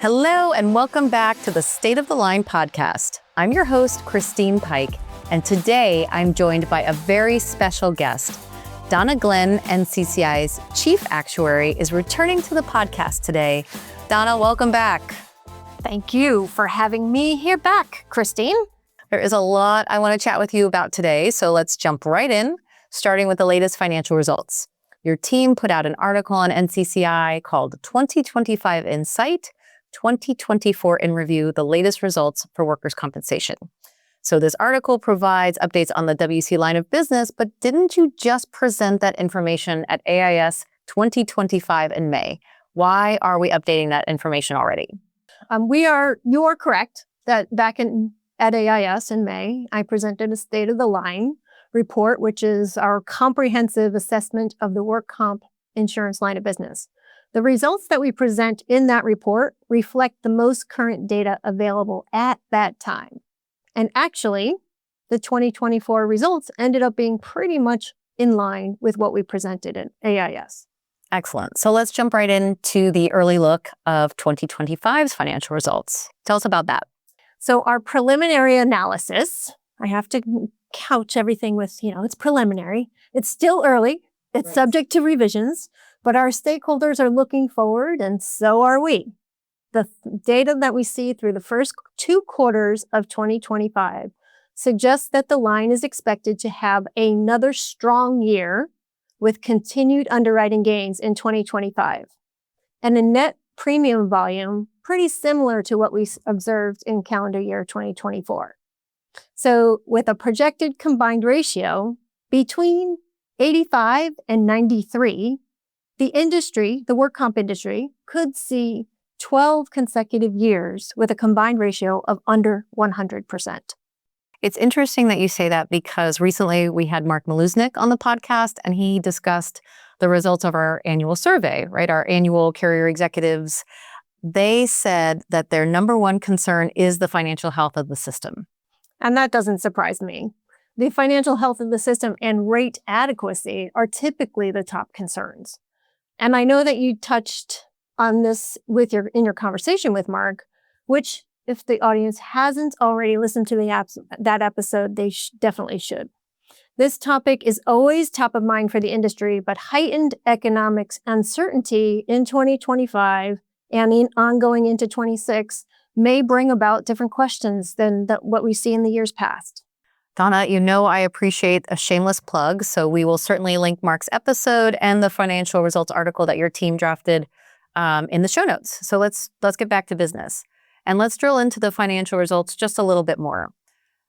Hello, and welcome back to the State of the Line podcast. I'm your host, Christine Pike, and today I'm joined by a very special guest. Donna Glenn, NCCI's Chief Actuary, is returning to the podcast today. Donna, welcome back. Thank you for having me here back, Christine. There is a lot I want to chat with you about today, so let's jump right in, starting with the latest financial results. Your team put out an article on NCCI called 2025 Insight, 2024 in Review, the latest results for workers' compensation. So this article provides updates on the WC line of business, but didn't you just present that information at AIS 2025 in May? Why are we updating that information already? You are correct that at AIS in May, I presented a State of the Line report, which is our comprehensive assessment of the work comp insurance line of business. The results that we present in that report reflect the most current data available at that time. And actually, the 2024 results ended up being pretty much in line with what we presented in AIS. Excellent. So let's jump right into the early look of 2025's financial results. Tell us about that. So our preliminary analysis, I have to couch everything with, it's preliminary. It's still early. It's subject to revisions, but our stakeholders are looking forward, and so are we. The data that we see through the first 2 quarters of 2025 suggests that the line is expected to have another strong year with continued underwriting gains in 2025 and a net premium volume pretty similar to what we observed in calendar year 2024. So with a projected combined ratio between 85 and 93, the work comp industry, could see 12 consecutive years with a combined ratio of under 100%. It's interesting that you say that because recently we had Mark Maluznik on the podcast and he discussed the results of our annual survey, right? Our annual carrier executives. They said that their number one concern is the financial health of the system. And that doesn't surprise me. The financial health of the system and rate adequacy are typically the top concerns. And I know that you touched on this in your conversation with Mark, which if the audience hasn't already listened to that episode, they definitely should. This topic is always top of mind for the industry, but heightened economic uncertainty in 2025 and ongoing into 26 may bring about different questions than what we see in the years past. Donna, I appreciate a shameless plug, so we will certainly link Mark's episode and the financial results article that your team drafted in the show notes. So let's get back to business. And let's drill into the financial results just a little bit more.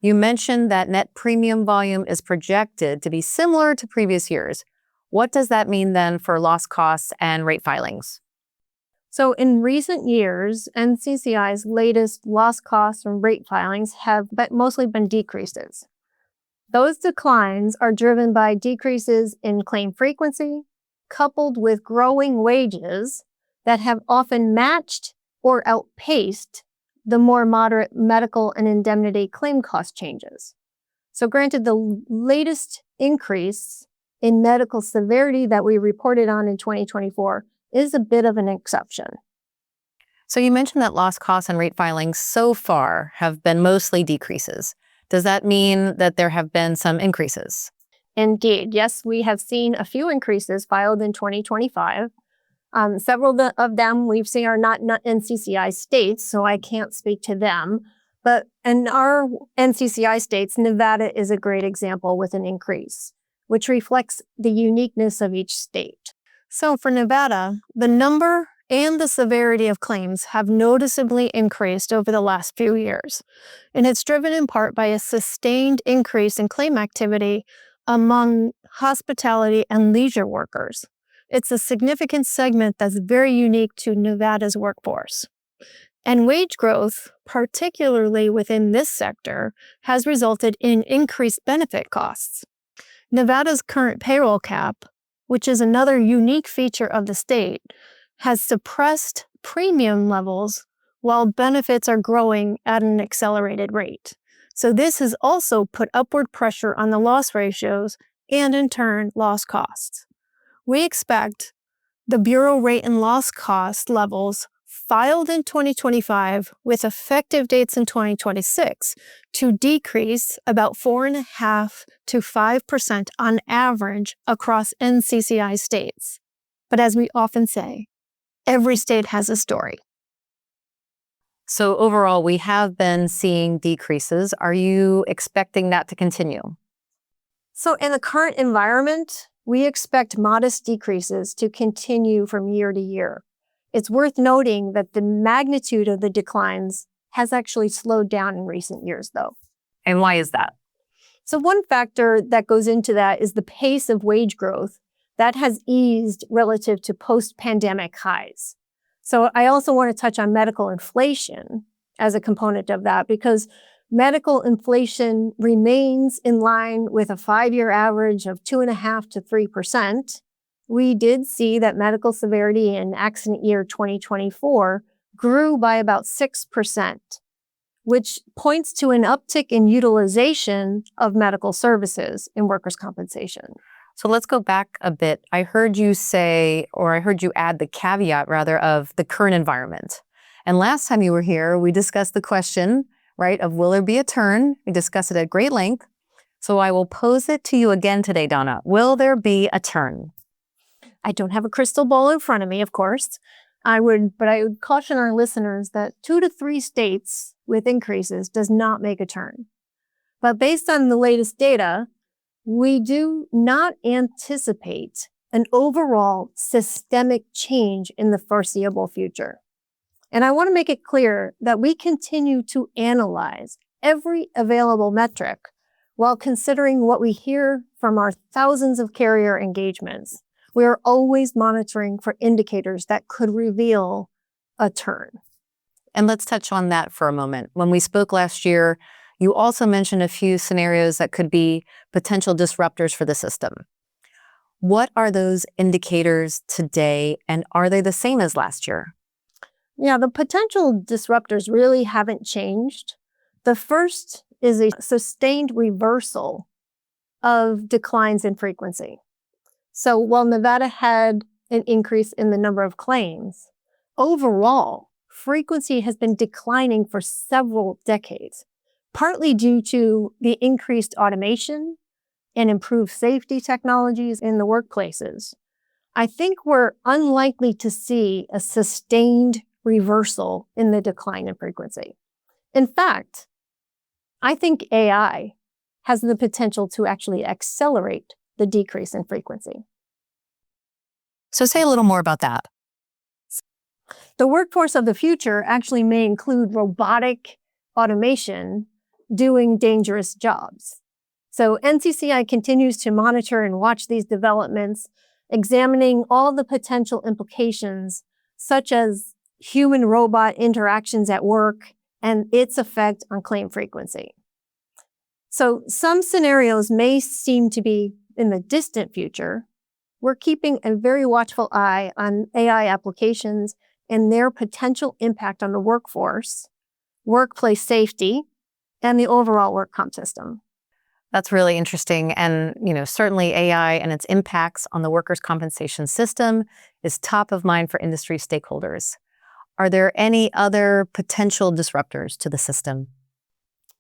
You mentioned that net premium volume is projected to be similar to previous years. What does that mean then for loss costs and rate filings? So in recent years, NCCI's latest loss costs and rate filings have mostly been decreases. Those declines are driven by decreases in claim frequency, coupled with growing wages that have often matched or outpaced the more moderate medical and indemnity claim cost changes. So granted, the latest increase in medical severity that we reported on in 2024 is a bit of an exception. So you mentioned that loss costs and rate filings so far have been mostly decreases. Does that mean that there have been some increases? Indeed. Yes, we have seen a few increases filed in 2025. Several of them we've seen are not NCCI states, so I can't speak to them. But in our NCCI states, Nevada is a great example with an increase, which reflects the uniqueness of each state. So for Nevada, the number and the severity of claims have noticeably increased over the last few years. And it's driven in part by a sustained increase in claim activity among hospitality and leisure workers. It's a significant segment that's very unique to Nevada's workforce. And wage growth, particularly within this sector, has resulted in increased benefit costs. Nevada's current payroll cap, which is another unique feature of the state, has suppressed premium levels while benefits are growing at an accelerated rate. So this has also put upward pressure on the loss ratios and in turn loss costs. We expect the Bureau rate and loss cost levels filed in 2025 with effective dates in 2026 to decrease about 4.5% to 5% on average across NCCI states. But as we often say, every state has a story. So overall, we have been seeing decreases. Are you expecting that to continue? So in the current environment, we expect modest decreases to continue from year to year. It's worth noting that the magnitude of the declines has actually slowed down in recent years, though. And why is that? So one factor that goes into that is the pace of wage growth that has eased relative to post-pandemic highs. So I also want to touch on medical inflation as a component of that, because medical inflation remains in line with a 5-year average of 2.5% to 3%. We did see that medical severity in accident year 2024 grew by about 6%, which points to an uptick in utilization of medical services in workers' compensation. So let's go back a bit. I heard you say, or I heard you add the caveat rather, of the current environment. And last time you were here, we discussed the question, right, of will there be a turn? We discussed it at great length. So I will pose it to you again today, Donna. Will there be a turn? I don't have a crystal ball in front of me, of course. I would caution our listeners that 2 to 3 states with increases does not make a turn. But based on the latest data, we do not anticipate an overall systemic change in the foreseeable future. And I want to make it clear that we continue to analyze every available metric while considering what we hear from our thousands of carrier engagements. We are always monitoring for indicators that could reveal a turn. And let's touch on that for a moment. When we spoke last year, you also mentioned a few scenarios that could be potential disruptors for the system. What are those indicators today, and are they the same as last year? Yeah, the potential disruptors really haven't changed. The first is a sustained reversal of declines in frequency. So while Nevada had an increase in the number of claims, overall, frequency has been declining for several decades, partly due to the increased automation and improved safety technologies in the workplaces. I think we're unlikely to see a sustained reversal in the decline in frequency. In fact, I think AI has the potential to actually accelerate the decrease in frequency. So say a little more about that. The workforce of the future actually may include robotic automation doing dangerous jobs. So NCCI continues to monitor and watch these developments, examining all the potential implications, such as human-robot interactions at work and its effect on claim frequency. So some scenarios may seem to be in the distant future. We're keeping a very watchful eye on AI applications and their potential impact on the workforce, workplace safety, and the overall work comp system. That's really interesting. And, certainly AI and its impacts on the workers' compensation system is top of mind for industry stakeholders. Are there any other potential disruptors to the system?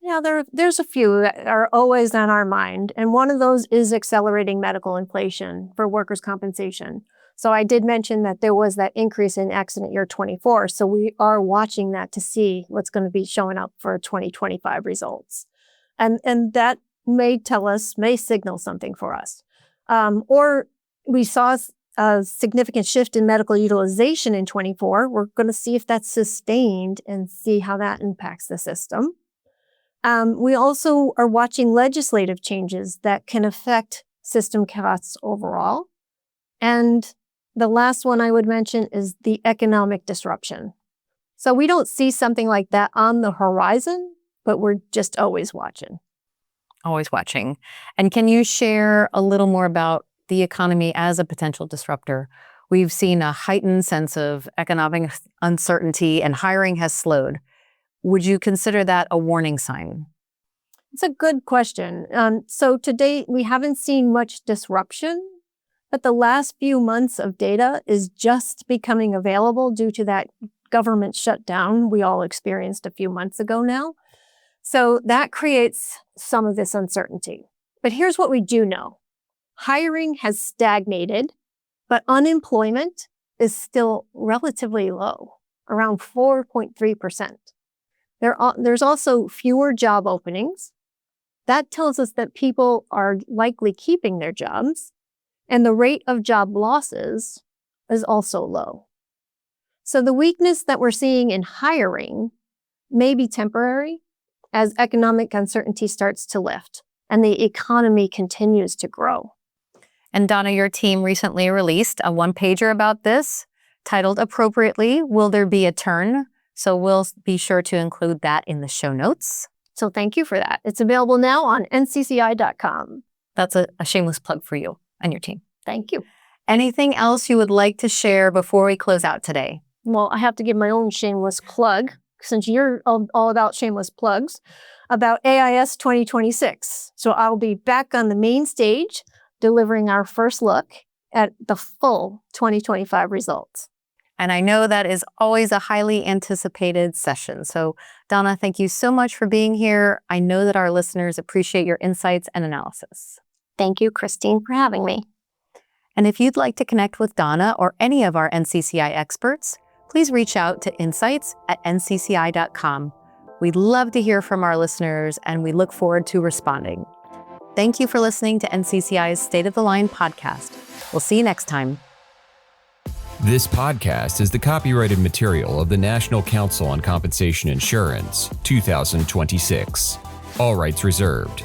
Yeah, there's a few that are always on our mind. And one of those is accelerating medical inflation for workers' compensation. So I did mention that there was that increase in accident year 24. So we are watching that to see what's going to be showing up for 2025 results. And that may signal something for us. Or we saw a significant shift in medical utilization in 24. We're going to see if that's sustained and see how that impacts the system. We also are watching legislative changes that can affect system costs overall. And the last one I would mention is the economic disruption. So we don't see something like that on the horizon, but we're just always watching. Always watching. And can you share a little more about the economy as a potential disruptor? We've seen a heightened sense of economic uncertainty and hiring has slowed. Would you consider that a warning sign? It's a good question. So to date, we haven't seen much disruption, but the last few months of data is just becoming available due to that government shutdown we all experienced a few months ago now. So that creates some of this uncertainty. But here's what we do know. Hiring has stagnated, but unemployment is still relatively low, around 4.3%. There's also fewer job openings. That tells us that people are likely keeping their jobs, and the rate of job losses is also low. So the weakness that we're seeing in hiring may be temporary as economic uncertainty starts to lift and the economy continues to grow. And Donna, your team recently released a one-pager about this, titled appropriately, Will There Be a Turn? So we'll be sure to include that in the show notes. So thank you for that. It's available now on ncci.com. That's a shameless plug for you and your team. Thank you. Anything else you would like to share before we close out today? Well, I have to give my own shameless plug, since you're all about shameless plugs, about AIS 2026. So I'll be back on the main stage delivering our first look at the full 2025 results. And I know that is always a highly anticipated session. So Donna, thank you so much for being here. I know that our listeners appreciate your insights and analysis. Thank you, Christine, for having me. And if you'd like to connect with Donna or any of our NCCI experts, please reach out to insights@ncci.com. We'd love to hear from our listeners, and we look forward to responding. Thank you for listening to NCCI's State of the Line podcast. We'll see you next time. This podcast is the copyrighted material of the National Council on Compensation Insurance, 2026. All rights reserved.